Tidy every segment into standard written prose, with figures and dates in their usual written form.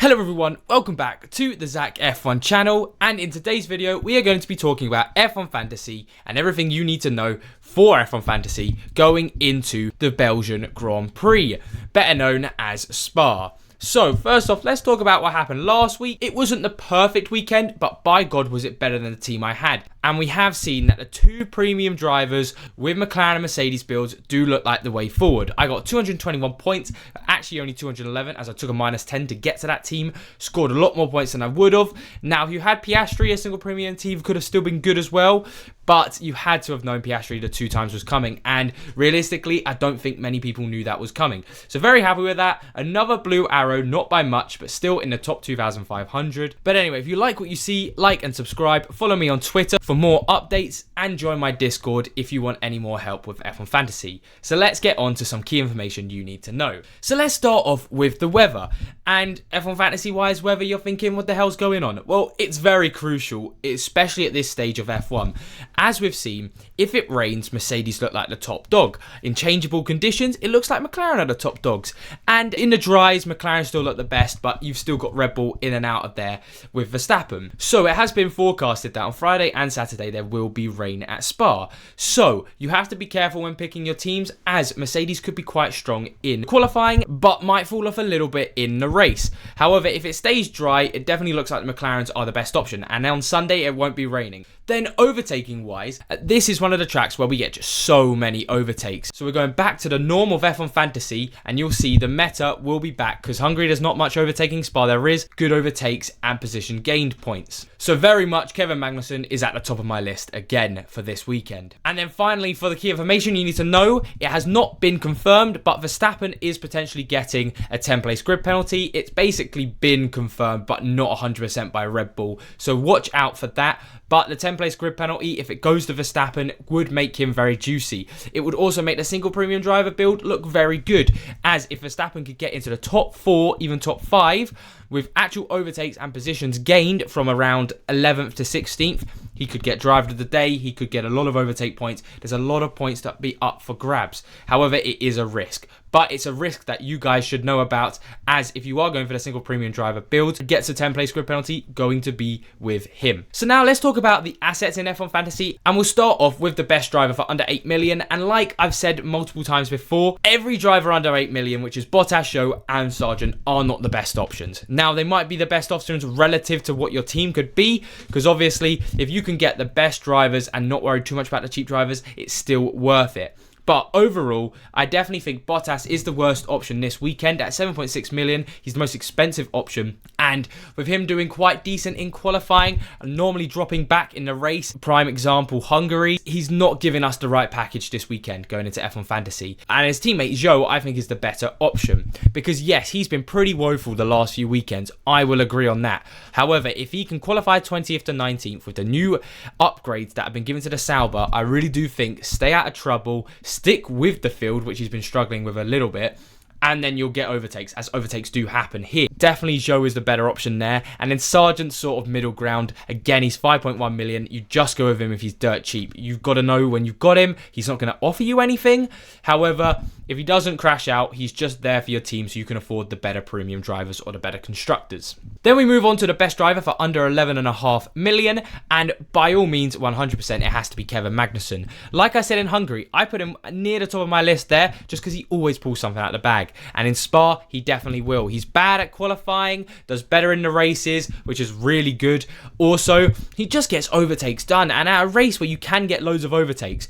Hello everyone, welcome back to the ZachF1 channel, and in today's video we are going to be talking about F1 Fantasy and everything you need to know for F1 Fantasy going into the Belgian Grand Prix, better known as Spa. So first off, let's talk about what happened last week. It wasn't the perfect weekend, but by God was it better than the team I had. And we have seen that the two premium drivers with McLaren and Mercedes builds do look like the way forward. I got 221 points, actually only 211 as I took a -10 to get to that team. Scored a lot more points than I would have. Now, if you had Piastri, a single premium team could have still been good as well. But you had to have known Piastri the 2 times was coming. And realistically, I don't think many people knew that was coming. So very happy with that. Another blue arrow, not by much, but still in the top 2,500. But anyway, if you like what you see, like and subscribe. Follow me on Twitter for more updates and join my Discord if you want any more help with F1 Fantasy. So let's get on to some key information you need to know. So let's start off with the weather. And F1 Fantasy wise weather, you're thinking, what the hell's going on? Well, it's very crucial, especially at this stage of F1. As we've seen, if it rains, Mercedes look like the top dog. In changeable conditions, it looks like McLaren are the top dogs. And in the dries, McLaren still look the best, but you've still got Red Bull in and out of there with Verstappen. So it has been forecasted that on Friday and Saturday there will be rain at Spa. So you have to be careful when picking your teams, as Mercedes could be quite strong in qualifying, but might fall off a little bit in the race. However, if it stays dry, it definitely looks like the McLarens are the best option. And on Sunday, it won't be raining. Then overtaking wise, this is one of the tracks where we get just so many overtakes. So we're going back to the norm of F1 Fantasy, and you'll see the meta will be back because Hungary there's not much overtaking. Spa there is good overtakes and position gained points. So very much Kevin Magnussen is at the top of my list again for this weekend. And then finally, for the key information you need to know, it has not been confirmed, but Verstappen is potentially getting a 10-place grid penalty. It's basically been confirmed, but not 100% by Red Bull. So watch out for that. But the 10-place grid penalty, if it goes to Verstappen, would make him very juicy. It would also make the single premium driver build look very good, as if Verstappen could get into the top 4, even top 5, with actual overtakes and positions gained from around 11th to 16th, he could get driver of the day, he could get a lot of overtake points. There's a lot of points that be up for grabs. However, it is a risk. But it's a risk that you guys should know about, as if you are going for the single premium driver build, gets a 10-place grid penalty, going to be with him. So now let's talk about the assets in F1 Fantasy, and we'll start off with the best driver for under 8 million. And like I've said multiple times before, every driver under 8 million, which is Bottas, Show and Sargent, are not the best options. Now, they might be the best options relative to what your team could be, because obviously, if you can get the best drivers and not worry too much about the cheap drivers, it's still worth it. But overall, I definitely think Bottas is the worst option this weekend at 7.6 million. He's the most expensive option. And with him doing quite decent in qualifying and normally dropping back in the race, prime example, Hungary, he's not giving us the right package this weekend going into F1 Fantasy. And his teammate Zhou, I think, is the better option. Because yes, he's been pretty woeful the last few weekends. I will agree on that. However, if he can qualify 20th to 19th with the new upgrades that have been given to the Sauber, I really do think stay out of trouble, stick with the field, which he's been struggling with a little bit, and then you'll get overtakes, as overtakes do happen here. Definitely Zhou is the better option there. And then Sargent's sort of middle ground. Again, he's 5.1 million. You just go with him if he's dirt cheap. You've got to know when you've got him, he's not going to offer you anything. However, if he doesn't crash out, he's just there for your team so you can afford the better premium drivers or the better constructors. Then we move on to the best driver for under 11.5 million. And by all means, 100% it has to be Kevin Magnussen. Like I said in Hungary, I put him near the top of my list there just because he always pulls something out of the bag. And in Spa, he definitely will. He's bad at qualifying, does better in the races, which is really good. Also, he just gets overtakes done. And at a race where you can get loads of overtakes,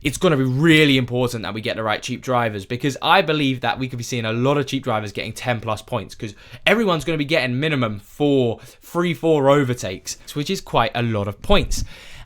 it's going to be really important that we get the right cheap drivers, because I believe that we could be seeing a lot of cheap drivers getting 10 plus points, because everyone's going to be getting minimum 4 overtakes, which is quite a lot of points.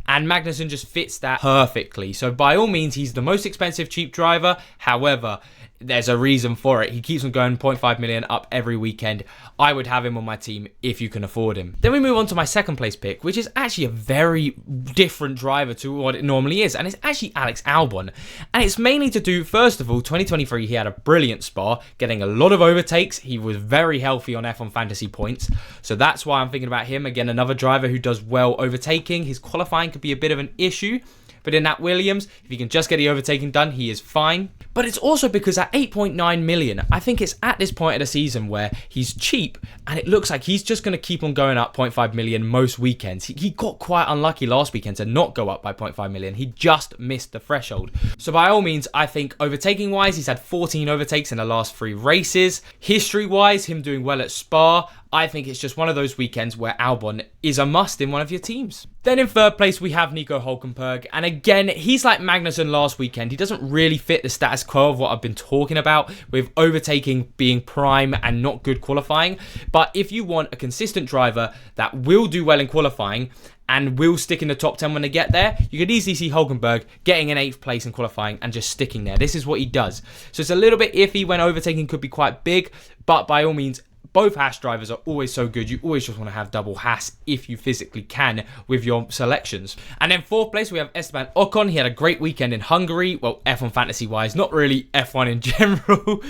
And Magnussen just fits that perfectly. So by all means, he's the most expensive cheap driver. However, there's a reason for it. He keeps on going 0.5 million up every weekend. I would have him on my team if you can afford him. Then we move on to my second place pick, which is actually a very different driver to what it normally is. And it's actually Alex Albon. And it's mainly to do, first of all, 2023, he had a brilliant Spa, getting a lot of overtakes. He was very healthy on F1 Fantasy points. So that's why I'm thinking about him. Again, another driver who does well overtaking. His qualifying could be a bit of an issue. But in that Williams, if he can just get the overtaking done, he is fine. But it's also because at 8.9 million, I think it's at this point of the season where he's cheap and it looks like he's just going to keep on going up 0.5 million most weekends. He got quite unlucky last weekend to not go up by 0.5 million. He just missed the threshold. So by all means, I think overtaking wise, he's had 14 overtakes in the last 3 races. History wise, him doing well at Spa, I think it's just one of those weekends where Albon is a must in one of your teams. Then in third place, we have Nico Hülkenberg. And again, he's like Magnussen last weekend. He doesn't really fit the status quo of what I've been talking about with overtaking being prime and not good qualifying. But if you want a consistent driver that will do well in qualifying and will stick in the top 10 when they get there, you could easily see Hülkenberg getting an 8th place in qualifying and just sticking there. This is what he does. So it's a little bit iffy when overtaking could be quite big, but by all means, both Haas drivers are always so good. You always just want to have double Haas if you physically can with your selections. And then 4th place, we have Esteban Ocon. He had a great weekend in Hungary. Well, F1 fantasy wise, not really F1 in general.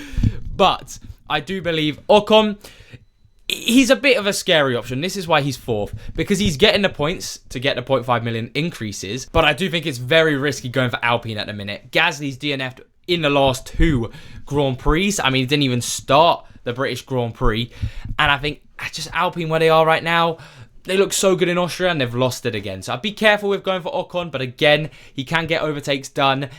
But I do believe Ocon, he's a bit of a scary option. This is why he's 4th, because he's getting the points to get the 0.5 million increases. But I do think it's very risky going for Alpine at the minute. Gasly's DNF'd in the last 2 Grand Prix. I mean, he didn't even start the British Grand Prix. And I think just Alpine, where they are right now, they look so good in Austria and they've lost it again. So I'd be careful with going for Ocon. But again, he can get overtakes done.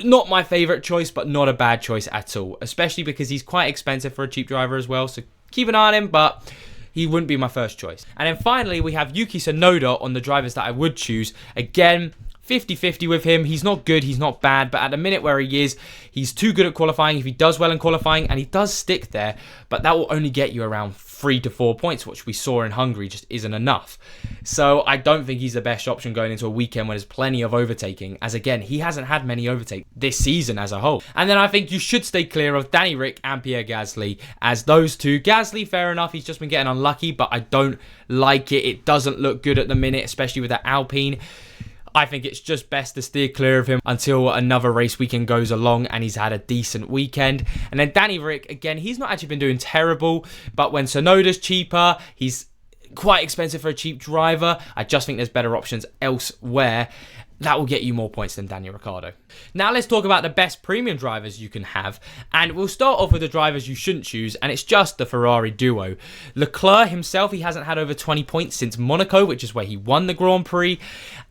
Not my favourite choice, but not a bad choice at all. Especially because he's quite expensive for a cheap driver as well. So keep an eye on him, but he wouldn't be my first choice. And then finally, we have Yuki Tsunoda on the drivers that I would choose. Again, 50-50 with him. He's not good, he's not bad, but at the minute where he is, he's too good at qualifying. If he does well in qualifying, and he does stick there, but that will only get you around 3 to 4 points, which we saw in Hungary just isn't enough. So I don't think he's the best option going into a weekend when there's plenty of overtaking, as again, he hasn't had many overtakes this season as a whole. And then I think you should stay clear of Danny Ric and Pierre Gasly, as those two. Gasly, fair enough, he's just been getting unlucky, but I don't like it. It doesn't look good at the minute, especially with that Alpine. I think it's just best to steer clear of him until another race weekend goes along and he's had a decent weekend. And then Danny Ric, again, he's not actually been doing terrible, but when Tsunoda's cheaper, he's quite expensive for a cheap driver. I just think there's better options elsewhere that will get you more points than Daniel Ricciardo. Now let's talk about the best premium drivers you can have, and we'll start off with the drivers you shouldn't choose, and it's just the Ferrari duo. Leclerc himself, he hasn't had over 20 points since Monaco, which is where he won the Grand Prix,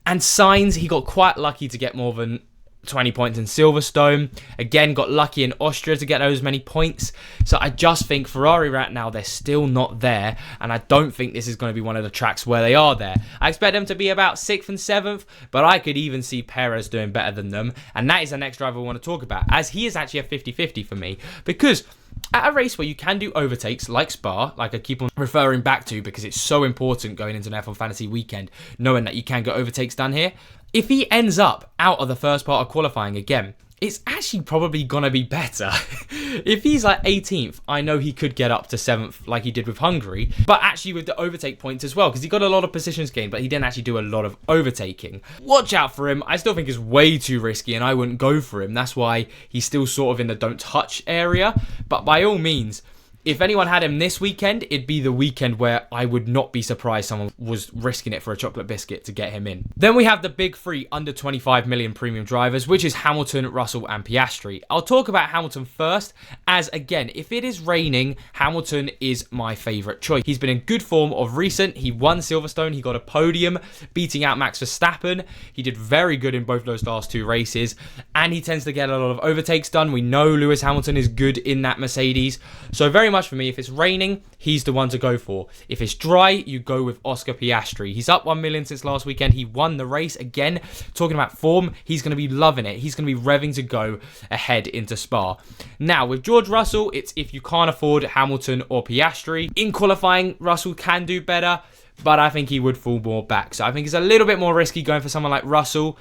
and Sainz, he got quite lucky to get more than 20 points in Silverstone. Again, got lucky in Austria to get those many points. So I just think Ferrari right now, they're still not there. And I don't think this is going to be one of the tracks where they are there. I expect them to be about 6th and 7th. But I could even see Perez doing better than them. And that is the next driver I want to talk about, as he is actually a 50-50 for me. Because at a race where you can do overtakes like Spa, like I keep on referring back to because it's so important going into an F1 Fantasy weekend, knowing that you can get overtakes done here. If he ends up out of the first part of qualifying again, it's actually probably going to be better. If he's like 18th, I know he could get up to 7th like he did with Hungary, but actually with the overtake points as well, because he got a lot of positions gained, but he didn't actually do a lot of overtaking. Watch out for him. I still think it's way too risky and I wouldn't go for him. That's why he's still sort of in the don't touch area. But by all means, if anyone had him this weekend, it'd be the weekend where I would not be surprised someone was risking it for a chocolate biscuit to get him in. Then we have the big three under 25 million premium drivers, which is Hamilton, Russell and Piastri. I'll talk about Hamilton first, as again, if it is raining, Hamilton is my favourite choice. He's been in good form of recent. He won Silverstone. He got a podium, beating out Max Verstappen. He did very good in both those last 2 races, and he tends to get a lot of overtakes done. We know Lewis Hamilton is good in that Mercedes. So very much for me, if it's raining, he's the one to go for. If it's dry, you go with Oscar Piastri. He's up 1 million since last weekend. He won the race again. Talking about form, he's going to be loving it. He's going to be revving to go ahead into Spa. Now, with George Russell, it's if you can't afford Hamilton or Piastri. In qualifying, Russell can do better, but I think he would fall more back. So I think it's a little bit more risky going for someone like Russell.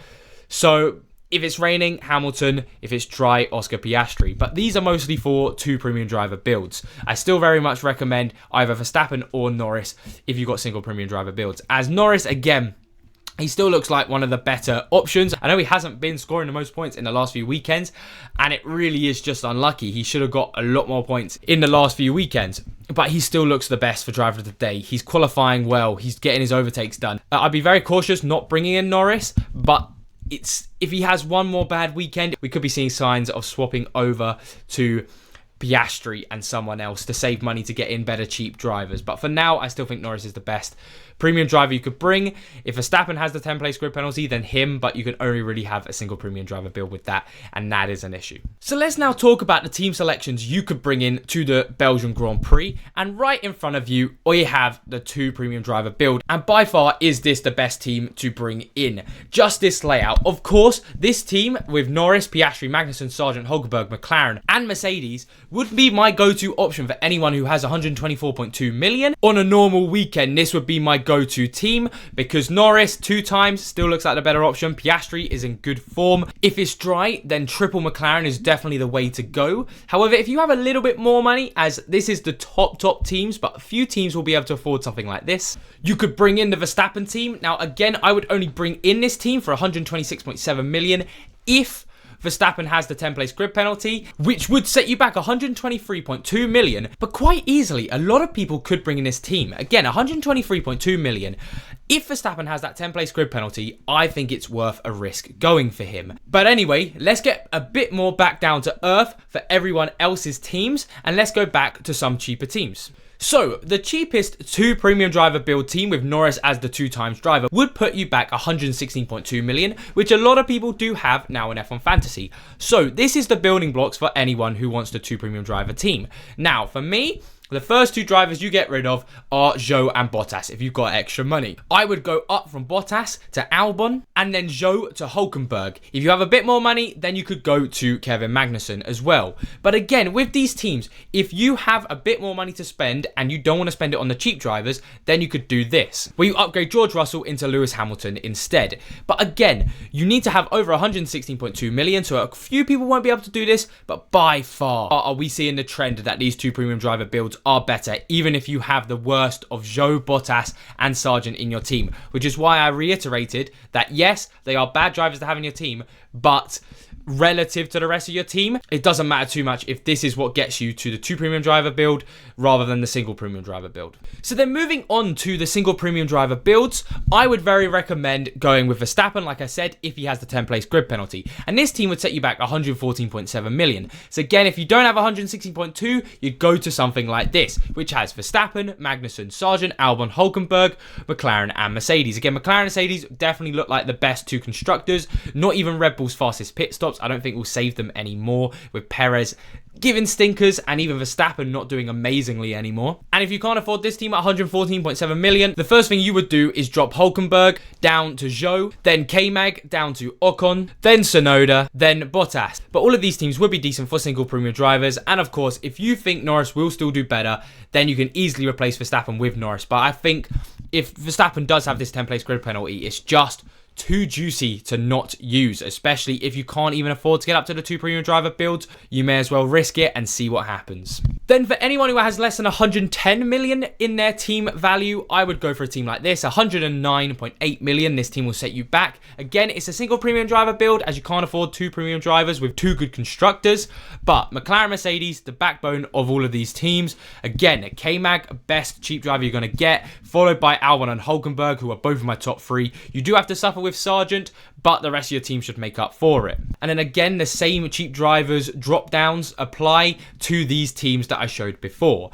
So if it's raining, Hamilton. If it's dry, Oscar Piastri. But these are mostly for 2 premium driver builds. I still very much recommend either Verstappen or Norris if you've got single premium driver builds. As Norris, again, he still looks like one of the better options. I know he hasn't been scoring the most points in the last few weekends, and it really is just unlucky. He should have got a lot more points in the last few weekends, but he still looks the best for driver of the day. He's qualifying well. He's getting his overtakes done. I'd be very cautious not bringing in Norris, but if he has one more bad weekend, we could be seeing signs of swapping over to Piastri and someone else to save money to get in better cheap drivers. But for now, I still think Norris is the best premium driver you could bring. If Verstappen has the 10 place grid penalty, then him, but you can only really have a single premium driver build with that, and that is an issue. So let's now talk about the team selections you could bring in to the Belgian Grand Prix, and right in front of you, we have the 2 premium driver build, and by far is this the best team to bring in. Just this layout. Of course, this team with Norris, Piastri, Magnussen, Sargent, Hulkenberg, McLaren, and Mercedes would be my go-to option for anyone who has 124.2 million. On a normal weekend, this would be my go-to team because Norris 2 times still looks like the better option. Piastri is in good form. If it's dry, then triple McLaren is definitely the way to go. However, if you have a little bit more money, as this is the top teams, but a few teams will be able to afford something like this, you could bring in the Verstappen team. Now, again, I would only bring in this team for 126.7 million if Verstappen has the 10 place grid penalty, which would set you back 123.2 million, but quite easily, a lot of people could bring in this team. Again, 123.2 million. If Verstappen has that 10 place grid penalty, I think it's worth a risk going for him. But anyway, let's get a bit more back down to earth for everyone else's teams, and let's go back to some cheaper teams. So, the cheapest 2 premium driver build team with Norris as the 2 times driver would put you back 116.2 million, which a lot of people do have now in F1 Fantasy. So, this is the building blocks for anyone who wants the 2 premium driver team. Now, for me, the first 2 drivers you get rid of are Zhou and Bottas if you've got extra money. I would go up from Bottas to Albon and then Zhou to Hulkenberg. If you have a bit more money, then you could go to Kevin Magnussen as well. But again, with these teams, if you have a bit more money to spend and you don't want to spend it on the cheap drivers, then you could do this, where you upgrade George Russell into Lewis Hamilton instead. But again, you need to have over 116.2 million, so a few people won't be able to do this, but by far are we seeing the trend that these 2 premium driver builds are better, even if you have the worst of Zhou, Bottas, and Sargent in your team, which is why I reiterated that yes, they are bad drivers to have in your team, but relative to the rest of your team, it doesn't matter too much if this is what gets you to the 2 premium driver build rather than the single premium driver build. So then moving on to the single premium driver builds, I would very recommend going with Verstappen, like I said, if he has the 10 place grid penalty. And this team would set you back 114.7 million. So again, if you don't have 116.2, you'd go to something like this, which has Verstappen, Magnussen, Sargent, Albon, Hulkenberg, McLaren, and Mercedes. Again, McLaren and Mercedes definitely look like the best 2 constructors, not even Red Bull's fastest pit stops. I don't think we'll save them anymore with Perez giving stinkers and even Verstappen not doing amazingly anymore. And if you can't afford this team at 114.7 million, the first thing you would do is drop Hulkenberg down to Zhou, then K-Mag down to Ocon, then Tsunoda, then Bottas. But all of these teams would be decent for single premium drivers. And of course, if you think Norris will still do better, then you can easily replace Verstappen with Norris. But I think if Verstappen does have this 10 place grid penalty, it's just too juicy to not use, especially if you can't even afford to get up to the 2 premium driver builds. You may as well risk it and see what happens. Then for anyone who has less than 110 million in their team value, I would go for a team like this, 109.8 million. This team will set you back. Again, it's a single premium driver build as you can't afford 2 premium drivers with 2 good constructors, but McLaren, Mercedes, the backbone of all of these teams. Again, K-Mag, best cheap driver you're going to get, followed by Albon and Hulkenberg, who are both of my top 3. You do have to suffer with Sargent, but the rest of your team should make up for it. And then again, the same cheap drivers drop downs apply to these teams that I showed before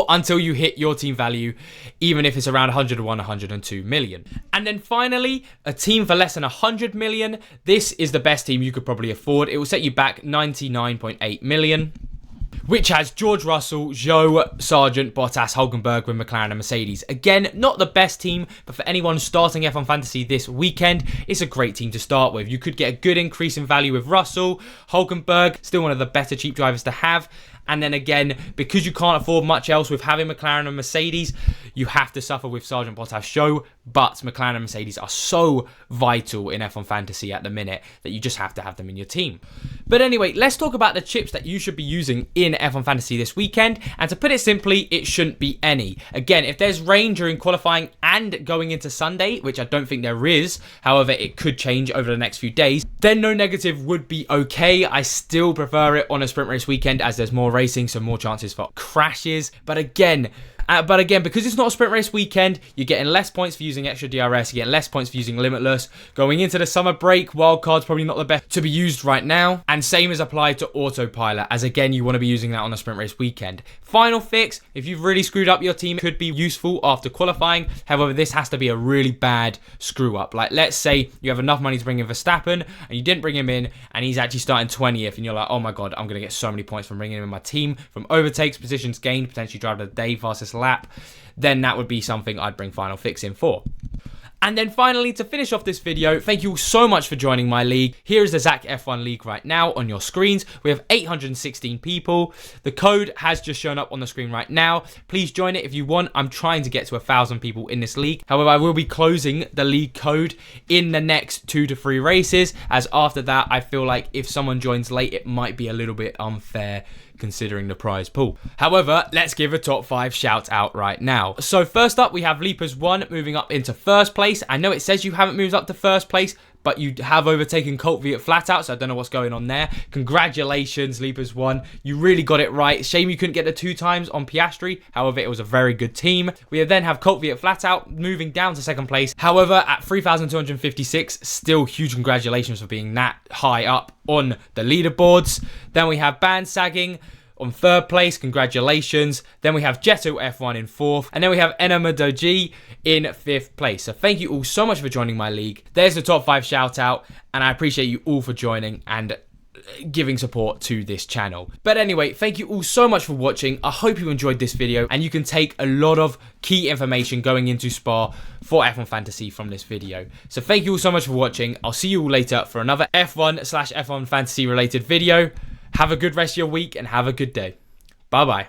until you hit your team value, even if it's around 101, 102 million. And then finally, a team for less than 100 million. This is the best team you could probably afford. It will set you back 99.8 million. Which has George Russell, Zhou, Sargent, Bottas, Hulkenberg with McLaren and Mercedes. Again, not the best team, but for anyone starting F1 Fantasy this weekend, it's a great team to start with. You could get a good increase in value with Russell, Hulkenberg, still one of the better cheap drivers to have. And then again, because you can't afford much else with having McLaren and Mercedes, you have to suffer with Sargent, Bottas, Zhou. But McLaren and Mercedes are so vital in F1 Fantasy at the minute that you just have to have them in your team. But anyway, let's talk about the chips that you should be using in F1 Fantasy this weekend. And to put it simply, it shouldn't be any. Again, if there's rain during qualifying and going into Sunday, which I don't think there is, however, it could change over the next few days, then no negative would be okay. I still prefer it on a sprint race weekend as there's more racing, so more chances for crashes. But again, But again, because it's not a sprint race weekend, you're getting less points for using extra DRS, you're getting less points for using limitless. Going into the summer break, wildcard's probably not the best to be used right now. And same is applied to autopilot, as again, you want to be using that on a sprint race weekend. Final fix, if you've really screwed up your team, it could be useful after qualifying. However, this has to be a really bad screw up. Like, let's say you have enough money to bring in Verstappen, and you didn't bring him in, and he's actually starting 20th, and you're like, oh my god, I'm going to get so many points from bringing him in my team, from overtakes, positions gained, potentially drive the day, fastest lap. Then that would be something I'd bring final fix in for. And then finally, to finish off this video, thank you all so much for joining my league. Here is the ZachF1 League right now on your screens. We have 816 people. The code has just shown up on the screen right now. Please join it if you want. I'm trying to get to 1,000 people in this league. However, I will be closing the league code in the next 2 to 3 races, as after that, I feel like if someone joins late, it might be a little bit unfair considering the prize pool. However, let's give a top 5 shout out right now. So first up, we have Leapers1 moving up into first place. I know it says you haven't moved up to first place, but you have overtaken Colt V at flat out, so I don't know what's going on there. Congratulations, Leapers1. You really got it right. Shame you couldn't get the 2 times on Piastri. However, it was a very good team. We then have Colt V at flat out moving down to second place. However, at 3,256, still huge congratulations for being that high up on the leaderboards. Then we have Band Sagging on third place, congratulations. Then we have ZachF1 in fourth, and then we have Enamadoji in fifth place. So thank you all so much for joining my league. There's the top 5 shout out, and I appreciate you all for joining and giving support to this channel. But anyway, thank you all so much for watching. I hope you enjoyed this video, and you can take a lot of key information going into Spa for F1 Fantasy from this video. So thank you all so much for watching. I'll see you all later for another F1/F1 Fantasy related video. Have a good rest of your week and have a good day. Bye bye.